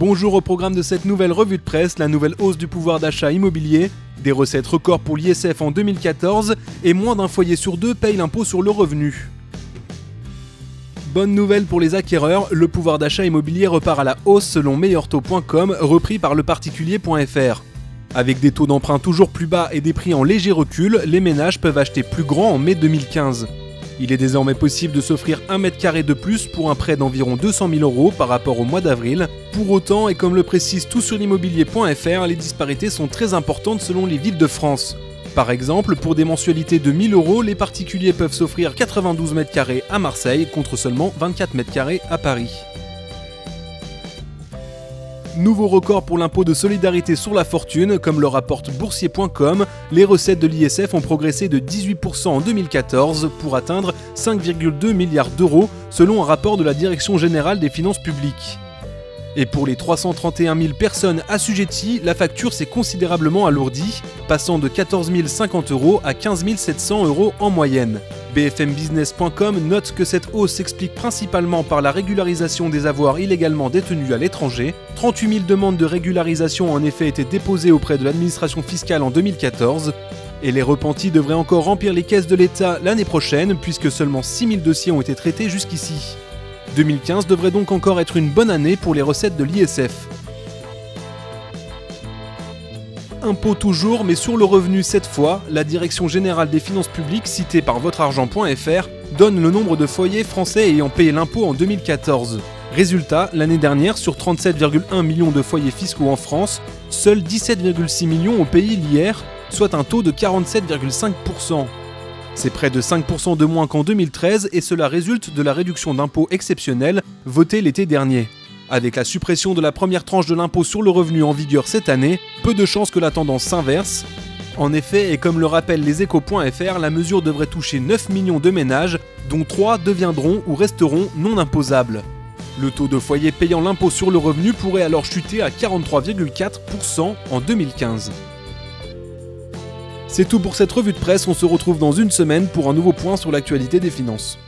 Bonjour au programme de cette nouvelle revue de presse, la nouvelle hausse du pouvoir d'achat immobilier, des recettes records pour l'ISF en 2014 et moins d'un foyer sur deux paye l'impôt sur le revenu. Bonne nouvelle pour les acquéreurs, le pouvoir d'achat immobilier repart à la hausse selon meilleurtaux.com, repris par leparticulier.fr. Avec des taux d'emprunt toujours plus bas et des prix en léger recul, les ménages peuvent acheter plus grand en mai 2015. Il est désormais possible de s'offrir 1 mètre carré de plus pour un prêt d'environ 200 000 € par rapport au mois d'avril. Pour autant, et comme le précise toutsurlimmobilier.fr, les disparités sont très importantes selon les villes de France. Par exemple, pour des mensualités de 1 000 €, les particuliers peuvent s'offrir 92 mètres carrés à Marseille contre seulement 24 mètres carrés à Paris. Nouveau record pour l'impôt de solidarité sur la fortune, comme le rapporte boursier.com, les recettes de l'ISF ont progressé de 18% en 2014 pour atteindre 5,2 milliards d'euros selon un rapport de la Direction générale des finances publiques. Et pour les 331 000 personnes assujetties, la facture s'est considérablement alourdie, passant de 14 050 € à 15 700 € en moyenne. BFMbusiness.com note que cette hausse s'explique principalement par la régularisation des avoirs illégalement détenus à l'étranger. 38 000 demandes de régularisation ont en effet été déposées auprès de l'administration fiscale en 2014. Et les repentis devraient encore remplir les caisses de l'État l'année prochaine, puisque seulement 6 000 dossiers ont été traités jusqu'ici. 2015 devrait donc encore être une bonne année pour les recettes de l'ISF. Impôt toujours, mais sur le revenu cette fois, la Direction générale des finances publiques, citée par votreargent.fr, donne le nombre de foyers français ayant payé l'impôt en 2014. Résultat, l'année dernière, sur 37,1 millions de foyers fiscaux en France, seuls 17,6 millions ont payé l'IR, soit un taux de 47,5%. C'est près de 5% de moins qu'en 2013 et cela résulte de la réduction d'impôt exceptionnelle votée l'été dernier. Avec la suppression de la première tranche de l'impôt sur le revenu en vigueur cette année, peu de chances que la tendance s'inverse. En effet, et comme le rappellent leséchos.fr, la mesure devrait toucher 9 millions de ménages, dont 3 deviendront ou resteront non imposables. Le taux de foyers payant l'impôt sur le revenu pourrait alors chuter à 43,4% en 2015. C'est tout pour cette revue de presse, on se retrouve dans une semaine pour un nouveau point sur l'actualité des finances.